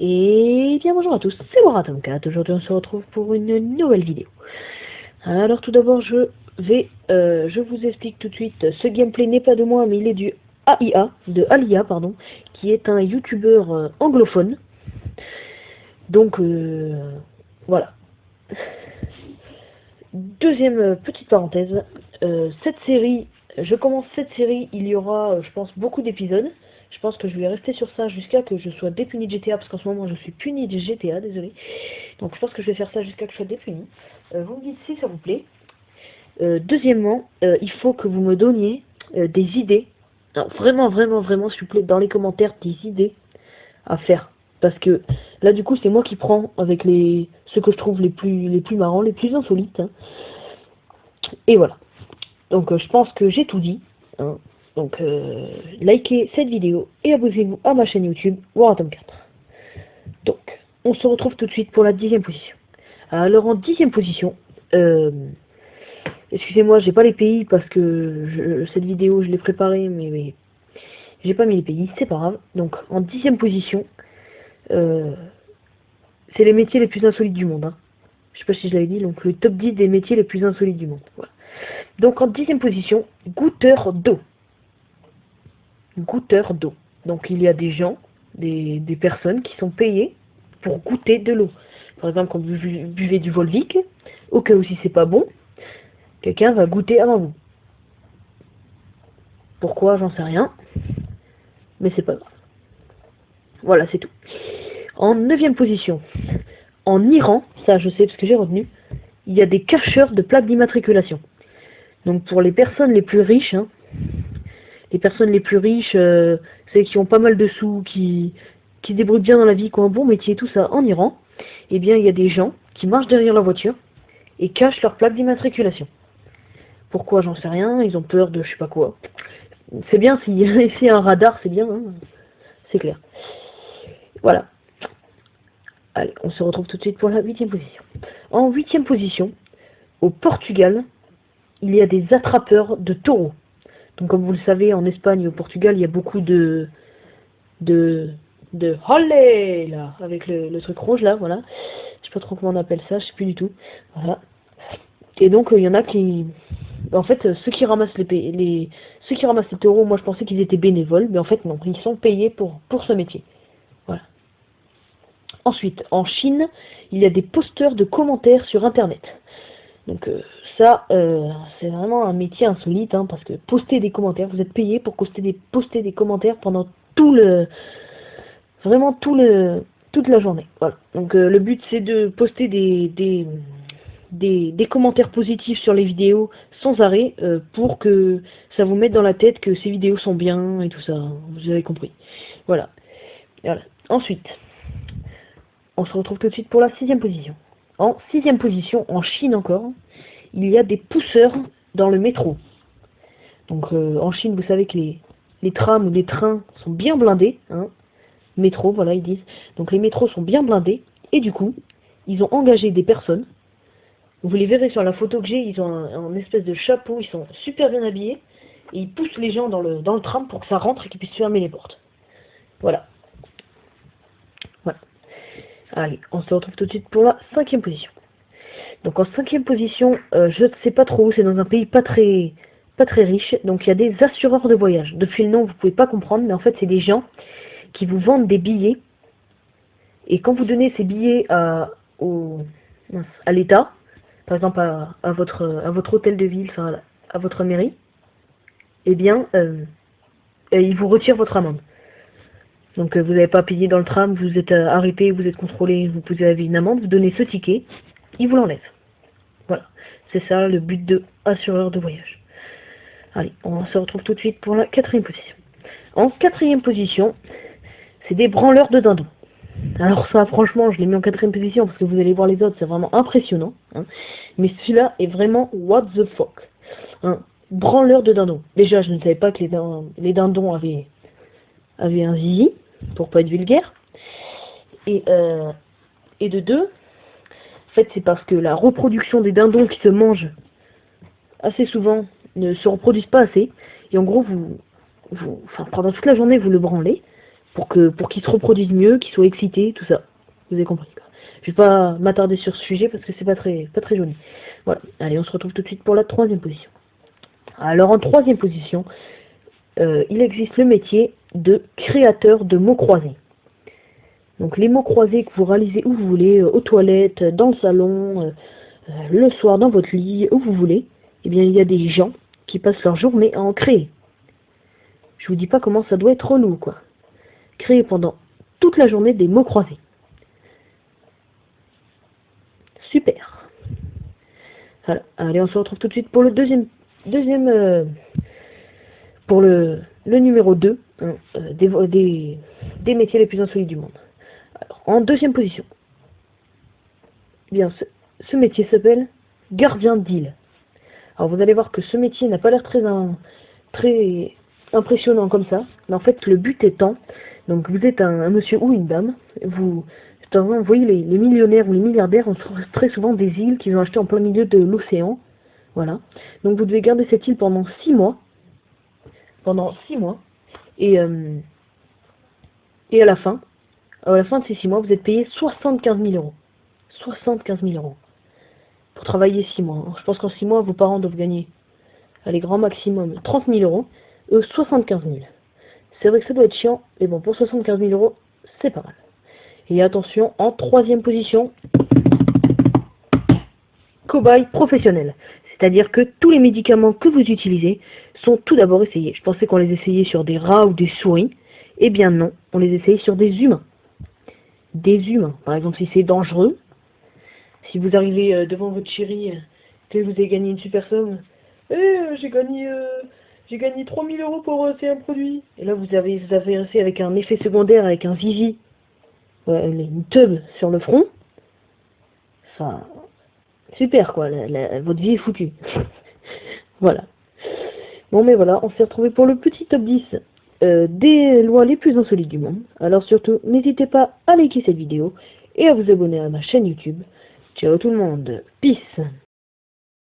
Et bien bonjour à tous, c'est Boratomcat. Aujourd'hui on se retrouve pour une nouvelle vidéo. Alors tout d'abord je vous explique tout de suite, ce gameplay n'est pas de moi mais il est du Alia pardon, qui est un youtubeur anglophone. Donc voilà. Deuxième petite parenthèse, je commence cette série, il y aura je pense beaucoup d'épisodes. Je pense que je vais rester sur ça jusqu'à que je sois dépuni de GTA, parce qu'en ce moment je suis puni de GTA, désolé. Donc je pense que je vais faire ça jusqu'à que je sois dépuni. Vous me dites si ça vous plaît. Deuxièmement, il faut que vous me donniez des idées. Alors, vraiment, s'il vous plaît, dans les commentaires, des idées à faire. Parce que là, du coup, c'est moi qui prends avec ceux que je trouve les plus marrants, les plus insolites. Hein. Et voilà. Donc je pense que j'ai tout dit. Hein. Donc likez cette vidéo et abonnez-vous à ma chaîne YouTube Waratom4. Donc on se retrouve tout de suite pour la 10e position. Alors en 10e position, excusez-moi, j'ai pas les pays parce que cette vidéo je l'ai préparée mais j'ai pas mis les pays, c'est pas grave. Donc en 10e position, c'est les métiers les plus insolites du monde. Hein. Je sais pas si je l'avais dit, donc le top 10 des métiers les plus insolites du monde. Voilà. Donc en 10e position, goûteur d'eau. Goûteur d'eau. Donc il y a des gens, des personnes qui sont payées pour goûter de l'eau. Par exemple, quand vous buvez du Volvic, au cas où si c'est pas bon, quelqu'un va goûter avant vous. Pourquoi, j'en sais rien, mais c'est pas grave. Voilà, c'est tout. En 9e position, en Iran, ça je sais parce que j'ai retenu, il y a des cacheurs de plaques d'immatriculation. Donc pour les personnes les plus riches, hein, celles qui ont pas mal de sous, qui se débrouillent bien dans la vie, qui ont un bon métier, tout ça, en Iran, eh bien, il y a des gens qui marchent derrière leur voiture et cachent leur plaque d'immatriculation. Pourquoi, j'en sais rien, ils ont peur de je sais pas quoi. C'est bien, s'il y a un radar, c'est bien, hein, c'est clair. Voilà. Allez, on se retrouve tout de suite pour la 8e position. En 8e position, au Portugal, il y a des attrapeurs de taureaux. Donc comme vous le savez, en Espagne et au Portugal, il y a beaucoup de holé là, avec le truc rouge là, voilà. Je sais pas trop comment on appelle ça, je sais plus du tout. Voilà. Et donc il y en a qui, en fait, ceux qui ramassent les taureaux, moi je pensais qu'ils étaient bénévoles, mais en fait non, ils sont payés pour ce métier. Voilà. Ensuite, en Chine, il y a des posteurs de commentaires sur Internet. Donc ça, c'est vraiment un métier insolite, hein, parce que poster des commentaires, vous êtes payé pour poster des commentaires pendant toute la journée. Voilà. Donc le but c'est de poster des commentaires positifs sur les vidéos sans arrêt, pour que ça vous mette dans la tête que ces vidéos sont bien et tout ça, vous avez compris. Voilà. Ensuite, on se retrouve tout de suite pour la 6e position. En 6e position, en Chine encore, il y a des pousseurs dans le métro. Donc en Chine, vous savez que les trams ou les trains sont bien blindés. Hein. Métro, voilà, ils disent. Donc les métros sont bien blindés. Et du coup, ils ont engagé des personnes. Vous les verrez sur la photo que j'ai, ils ont un espèce de chapeau, ils sont super bien habillés. Et ils poussent les gens dans le tram pour que ça rentre et qu'ils puissent fermer les portes. Voilà. Allez, on se retrouve tout de suite pour la 5e position. Donc en 5e position, je ne sais pas trop où, c'est dans un pays pas très riche. Donc il y a des assureurs de voyage. Depuis le nom, vous pouvez pas comprendre, mais en fait c'est des gens qui vous vendent des billets. Et quand vous donnez ces billets à l'État, par exemple à votre hôtel de ville, enfin à votre mairie, eh bien ils vous retirent votre amende. Donc vous n'avez pas payé dans le tram, vous êtes arrêté, vous êtes contrôlé, vous avez une amende, vous donnez ce ticket, ils vous l'enlèvent. Voilà, c'est ça le but de assureur de voyage. Allez, on se retrouve tout de suite pour la 4e position. En 4e position, c'est des branleurs de dindons. Alors ça, franchement, je l'ai mis en 4e position parce que vous allez voir les autres, c'est vraiment impressionnant. Hein. Mais celui-là est vraiment what the fuck. Un branleur de dindons. Déjà, je ne savais pas que les dindons avaient un zizi, pour pas être vulgaire. Et de deux, en fait, c'est parce que la reproduction des dindons qui se mangent assez souvent ne se reproduisent pas assez. Et en gros, pendant toute la journée, vous le branlez. pour qu'ils se reproduisent mieux, qu'ils soient excités, tout ça. Vous avez compris, quoi. Je vais pas m'attarder sur ce sujet parce que c'est pas très joli. Voilà. Allez, on se retrouve tout de suite pour la troisième position. Alors en troisième position, il existe le métier de créateur de mots croisés. Donc les mots croisés que vous réalisez où vous voulez, aux toilettes, dans le salon, le soir dans votre lit, où vous voulez, eh bien il y a des gens qui passent leur journée à en créer. Je vous dis pas comment ça doit être relou, quoi. Créer pendant toute la journée des mots croisés. Super. Voilà. Allez, on se retrouve tout de suite pour le pour le numéro 2 hein, des métiers les plus insolites du monde. Alors, en deuxième position, eh bien, ce métier s'appelle gardien d'île. Alors vous allez voir que ce métier n'a pas l'air très impressionnant comme ça, mais en fait le but étant, donc vous êtes un monsieur ou une dame, vous voyez les millionnaires ou les milliardaires ont très souvent des îles qu'ils ont achetées en plein milieu de l'océan, voilà. Donc vous devez garder cette île pendant 6 mois, et à la fin de ces 6 mois, vous êtes payé 75 000 euros. 75 000 euros. Pour travailler 6 mois. Je pense qu'en 6 mois, vos parents doivent gagner, allez, grand maximum, 30 000 euros. 75 000. C'est vrai que ça doit être chiant, mais bon, pour 75 000 euros, c'est pas mal. Et attention, en troisième position, cobaye professionnel. C'est-à-dire que tous les médicaments que vous utilisez sont tout d'abord essayés. Je pensais qu'on les essayait sur des rats ou des souris. Eh bien non, on les essaye sur des humains. Des humains. Par exemple, si c'est dangereux, si vous arrivez devant votre chérie, que vous avez gagné une super somme, j'ai gagné 3 000 euros pour c'est un produit. Et là, vous avez resté avec un effet secondaire, avec un zizi, une teub sur le front. Enfin, super quoi, votre vie est foutue. Voilà. Bon, mais voilà, on s'est retrouvé pour le petit top 10 des lois les plus insolites du monde. Alors surtout, n'hésitez pas à liker cette vidéo et à vous abonner à ma chaîne YouTube. Ciao tout le monde, peace.